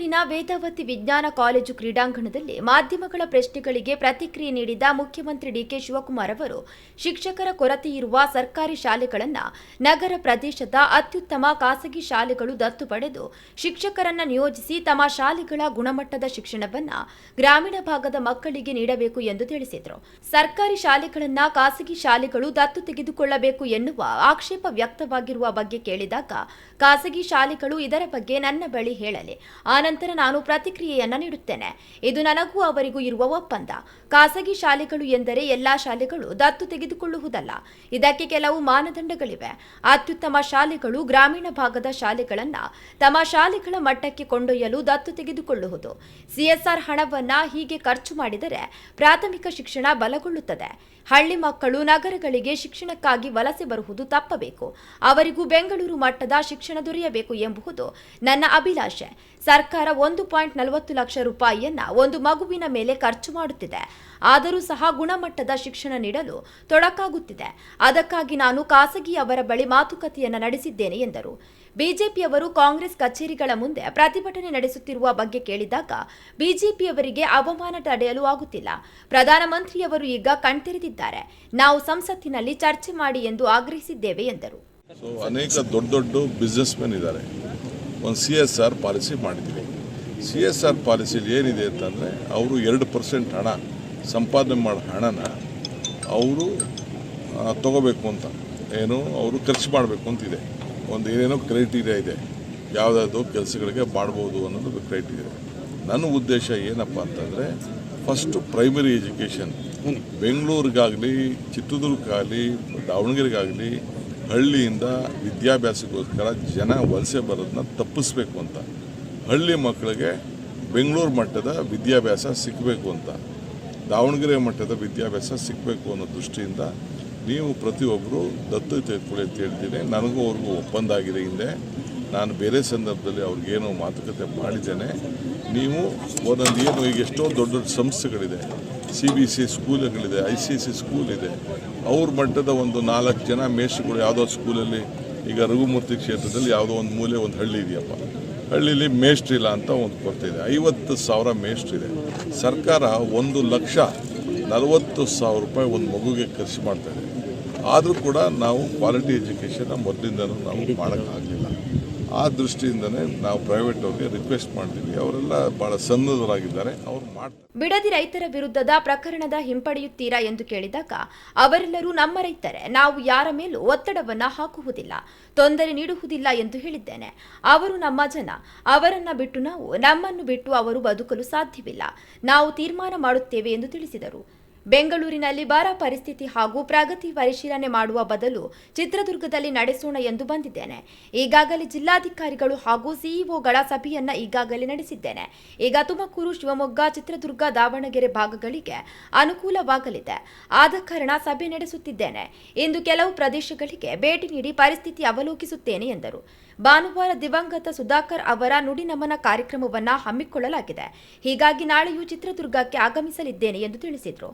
ಹಿರಿಯೂರಿನ ವೇದಾವತಿ ವಿಜ್ಞಾನ ಕಾಲೇಜು ಕ್ರೀಡಾಂಗಣದಲ್ಲಿ ಮಾಧ್ಯಮಗಳ ಪ್ರಶ್ನೆಗಳಿಗೆ ಪ್ರತಿಕ್ರಿಯೆ ನೀಡಿದ ಮುಖ್ಯಮಂತ್ರಿ ಡಿಕೆ ಶಿವಕುಮಾರ್ ಅವರು ಶಿಕ್ಷಕರ ಕೊರತೆ ಇರುವ ಸರ್ಕಾರಿ ಶಾಲೆಗಳನ್ನು ನಗರ ಪ್ರದೇಶದ ಅತ್ಯುತ್ತಮ ಖಾಸಗಿ ಶಾಲೆಗಳು ದತ್ತು ಪಡೆದು ಶಿಕ್ಷಕರನ್ನ ನಿಯೋಜಿಸಿ ತಮ್ಮ ಶಾಲೆಗಳ ಗುಣಮಟ್ಟದ ಶಿಕ್ಷಣವನ್ನು ಗ್ರಾಮೀಣ ಭಾಗದ ಮಕ್ಕಳಿಗೆ ನೀಡಬೇಕು ಎಂದು ತಿಳಿಸಿದರು. ಸರ್ಕಾರಿ ಶಾಲೆಗಳನ್ನು ಖಾಸಗಿ ಶಾಲೆಗಳು ದತ್ತು ತೆಗೆದುಕೊಳ್ಳಬೇಕು ಎನ್ನುವ ಆಕ್ಷೇಪ ವ್ಯಕ್ತವಾಗಿರುವ ಬಗ್ಗೆ ಕೇಳಿದಾಗ ಖಾಸಗಿ ಶಾಲೆಗಳು ಇದರ ಬಗ್ಗೆ ನನ್ನ ಬಳಿ ಹೇಳಲಿ, ಆನಂತರ ನಾನು ಪ್ರತಿಕ್ರಿಯೆಯನ್ನ ನೀಡುತ್ತೇನೆ. ಇದು ನನಗೂ ಅವರಿಗೂ ಇರುವ ಒಪ್ಪಂದ. ಖಾಸಗಿ ಶಾಲೆಗಳು ಎಂದರೆ ಎಲ್ಲಾ ಶಾಲೆಗಳು ದತ್ತು ತೆಗೆದುಕೊಳ್ಳುವುದಲ್ಲ. ಇದಕ್ಕೆ ಕೆಲವು ಮಾನದಂಡಗಳಿವೆ. ಅತ್ಯುತ್ತಮ ಶಾಲೆಗಳು ಗ್ರಾಮೀಣ ಭಾಗದ ಶಾಲೆಗಳನ್ನ ತಮ್ಮ ಶಾಲೆಗಳ ಮಟ್ಟಕ್ಕೆ ಕೊಂಡೊಯ್ಯಲು ದತ್ತು ತೆಗೆದುಕೊಳ್ಳುವುದು. ಸಿಎಸ್ಆರ್ ಹಣವನ್ನ ಹೀಗೆ ಖರ್ಚು ಮಾಡಿದರೆ ಪ್ರಾಥಮಿಕ ಶಿಕ್ಷಣ ಬಲಗೊಳ್ಳುತ್ತದೆ. ಹಳ್ಳಿ ಮಕ್ಕಳು ನಗರಗಳಿಗೆ ಶಿಕ್ಷಣಕ್ಕಾಗಿ ವಲಸೆ ಬರುವುದು ತಪ್ಪಬೇಕು. ಅವರಿಗೂ ಬೆಂಗಳೂರು ಮಟ್ಟದ ಶಿಕ್ಷಣ ದೊರೆಯಬೇಕು ಎಂಬುದು ನನ್ನ ಅಭಿಲಾಷೆ. ಸರ್ಕಾರ 1.40 ಲಕ್ಷ ರೂಪಾಯಿಯನ್ನ ಒಂದು ಮಗುವಿನ ಮೇಲೆ ಖರ್ಚು ಮಾಡುತ್ತಿದೆ. ಆದರೂ ಸಹ ಗುಣಮಟ್ಟದ ಶಿಕ್ಷಣ ನೀಡಲು ತೊಡಕಾಗುತ್ತಿದೆ. ಅದಕ್ಕಾಗಿ ನಾನು ಖಾಸಗಿಯವರ ಬಳಿ ಮಾತುಕತೆಯನ್ನು ನಡೆಸಿದ್ದೇನೆ ಎಂದರು. ಬಿಜೆಪಿಯವರು ಕಾಂಗ್ರೆಸ್ ಕಚೇರಿಗಳ ಮುಂದೆ ಪ್ರತಿಭಟನೆ ನಡೆಸುತ್ತಿರುವ ಬಗ್ಗೆ ಕೇಳಿದಾಗ ಬಿಜೆಪಿಯವರಿಗೆ ಅವಮಾನ ತಡೆಯಲು ಆಗುತ್ತಿಲ್ಲ. ಪ್ರಧಾನಮಂತ್ರಿಯವರು ಈಗ ಕಣ್ತೆರೆದಿದ್ದಾರೆ. ನಾವು ಸಂಸತ್ತಿನಲ್ಲಿ ಚರ್ಚೆ ಮಾಡಿ ಎಂದು ಆಗ್ರಹಿಸಿದ್ದೇವೆ ಎಂದರು. ಅನೇಕ ದೊಡ್ಡ ದೊಡ್ಡ ಬಿಸ್ನೆಸ್ ಮೆನ್ ಇದ್ದಾರೆ. ಒಂದು CSR ಪಾಲಿಸಿ ಮಾಡಿದ್ದೀವಿ. CSR ಪಾಲಿಸಿಲಿ ಏನಿದೆ ಅಂತಂದರೆ ಅವರು 2% ಹಣ ಸಂಪಾದನೆ ಮಾಡೋ ಹಣನ ಅವರು ತಗೋಬೇಕು ಅಂತ, ಏನು ಅವರು ಖರ್ಚು ಮಾಡಬೇಕು ಅಂತಿದೆ. ಒಂದು ಏನೇನೋ ಕ್ರೈಟೀರಿಯಾ ಇದೆ, ಯಾವುದಾದ್ರು ಕೆಲಸಗಳಿಗೆ ಮಾಡ್ಬೋದು ಅನ್ನೋದು ಕ್ರೈಟೀರಿಯಾ. ನನ್ನ ಉದ್ದೇಶ ಏನಪ್ಪ ಅಂತಂದರೆ ಫಸ್ಟು ಪ್ರೈಮರಿ ಎಜುಕೇಷನ್ ಬೆಂಗಳೂರಿಗಾಗಲಿ ಚಿತ್ರದುರ್ಗಕ್ಕಾಗಲಿ ದಾವಣಗೆರೆಗಾಗಲಿ ಹಳ್ಳಿಯಿಂದ ವಿದ್ಯಾಭ್ಯಾಸಕ್ಕೋಸ್ಕರ ಜನ ವಲಸೆ ಬರೋದನ್ನ ತಪ್ಪಿಸ್ಬೇಕು ಅಂತ, ಹಳ್ಳಿ ಮಕ್ಕಳಿಗೆ ಬೆಂಗಳೂರು ಮಟ್ಟದ ವಿದ್ಯಾಭ್ಯಾಸ ಸಿಗಬೇಕು ಅಂತ, ದಾವಣಗೆರೆ ಮಟ್ಟದ ವಿದ್ಯಾಭ್ಯಾಸ ಸಿಗಬೇಕು ಅನ್ನೋ ದೃಷ್ಟಿಯಿಂದ ನೀವು ಪ್ರತಿಯೊಬ್ಬರು ದತ್ತು ತೆಗೆದುಕೊಳ್ಳಿ ಅಂತ ಹೇಳ್ತೀನಿ. ನನಗೂ ಅವ್ರಿಗೂ ಒಪ್ಪಂದ ಆಗಿದೆ. ಹಿಂದೆ ನಾನು ಬೇರೆ ಸಂದರ್ಭದಲ್ಲಿ ಅವ್ರಿಗೇನೋ ಮಾತುಕತೆ ಮಾಡಿದ್ದೇನೆ. ನೀವು ಒಂದೊಂದು ಏನು ಈಗ ಎಷ್ಟೋ ದೊಡ್ಡ ದೊಡ್ಡ ಸಂಸ್ಥೆಗಳಿದೆ, CBSE ಸ್ಕೂಲ್ಗಳಿದೆ, ICSE ಸ್ಕೂಲ್ ಇದೆ, ಅವ್ರ ಮಟ್ಟದ ಒಂದು 4 ಜನ ಮೇಷ್ಟ್ರುಗಳು ಯಾವುದೋ ಸ್ಕೂಲಲ್ಲಿ, ಈಗ ರಘುಮೂರ್ತಿ ಕ್ಷೇತ್ರದಲ್ಲಿ ಯಾವುದೋ ಒಂದು ಮೂಲೆ ಒಂದು ಹಳ್ಳಿ ಇದೆಯಪ್ಪ, ಹಳ್ಳಿಲಿ ಮೇಷ್ಟ್ರಿಲ್ಲ ಅಂತ ಒಂದು ಕೊರತೆ ಇದೆ. 50,000 ಮೇಷ್ಟ್ರಿದೆ. ಸರ್ಕಾರ 1,40,000 ರೂಪಾಯಿ ಒಂದು ಮಗುಗೆ ಖರ್ಚು ಮಾಡ್ತಾಯಿದೆ. ಆದರೂ ಕೂಡ ನಾವು ಕ್ವಾಲಿಟಿ ಎಜುಕೇಷನ್ನ ಮೊದಲಿಂದನೂ ನಾವು ಮಾಡೋಕ್ಕಾಗಲಿಲ್ಲ. ಆ ದೃಷ್ಟಿಯಿಂದನೇ ನಾವು ಪ್ರೈವೇಟ್ ಅವ್ರಿಗೆ ರಿಕ್ವೆಸ್ಟ್ ಮಾಡ್ತೀವಿ. ಅವರೆಲ್ಲ ಬಹಳ ಸನ್ನದ್ಧರಾಗಿದ್ದಾರೆ, ಅವ್ರು ಮಾಡ್ತಾರೆ. ಬಿಡದಿ ರೈತರ ವಿರುದ್ಧದ ಪ್ರಕರಣದ ಹಿಂಪಡೆಯುತ್ತೀರಾ ಎಂದು ಕೇಳಿದಾಗ ಅವರೆಲ್ಲರೂ ನಮ್ಮ ರೈತರೇ, ನಾವು ಯಾರ ಮೇಲೂ ಒತ್ತಡವನ್ನ ಹಾಕುವುದಿಲ್ಲ, ತೊಂದರೆ ನೀಡುವುದಿಲ್ಲ ಎಂದು ಹೇಳಿದ್ದೇನೆ. ಅವರು ನಮ್ಮ ಜನ, ಅವರನ್ನ ಬಿಟ್ಟು ನಾವು, ನಮ್ಮನ್ನು ಬಿಟ್ಟು ಅವರು ಬದುಕಲು ಸಾಧ್ಯವಿಲ್ಲ. ನಾವು ತೀರ್ಮಾನ ಮಾಡುತ್ತೇವೆ ಎಂದು ತಿಳಿಸಿದರು. ಬೆಂಗಳೂರಿನಲ್ಲಿ ಬರ ಪರಿಸ್ಥಿತಿ ಹಾಗೂ ಪ್ರಗತಿ ಪರಿಶೀಲನೆ ಮಾಡುವ ಬದಲು ಚಿತ್ರದುರ್ಗದಲ್ಲಿ ನಡೆಸೋಣ ಎಂದು ಬಂದಿದ್ದೇನೆ. ಈಗಾಗಲೇ ಜಿಲ್ಲಾಧಿಕಾರಿಗಳು ಹಾಗೂ ಸಿಇಒಗಳ ಸಭೆಯನ್ನ ಈಗಾಗಲೇ ನಡೆಸಿದ್ದೇನೆ. ಈಗ ತುಮಕೂರು, ಶಿವಮೊಗ್ಗ, ಚಿತ್ರದುರ್ಗ, ದಾವಣಗೆರೆ ಭಾಗಗಳಿಗೆ ಅನುಕೂಲವಾಗಲಿದೆ. ಆದ ಕಾರಣ ಸಭೆ ನಡೆಸುತ್ತಿದ್ದೇನೆ. ಇಂದು ಕೆಲವು ಪ್ರದೇಶಗಳಿಗೆ ಭೇಟಿ ನೀಡಿ ಪರಿಸ್ಥಿತಿ ಅವಲೋಕಿಸುತ್ತೇನೆ ಎಂದರು. ಭಾನುವಾರ ದಿವಂಗತ ಸುಧಾಕರ್ ಅವರ ನುಡಿನಮನ ಕಾರ್ಯಕ್ರಮವನ್ನು ಹಮ್ಮಿಕೊಳ್ಳಲಾಗಿದೆ. ಹೀಗಾಗಿ ನಾಳೆಯೂ ಚಿತ್ರದುರ್ಗಕ್ಕೆ ಆಗಮಿಸಲಿದ್ದೇನೆ ಎಂದು ತಿಳಿಸಿದರು.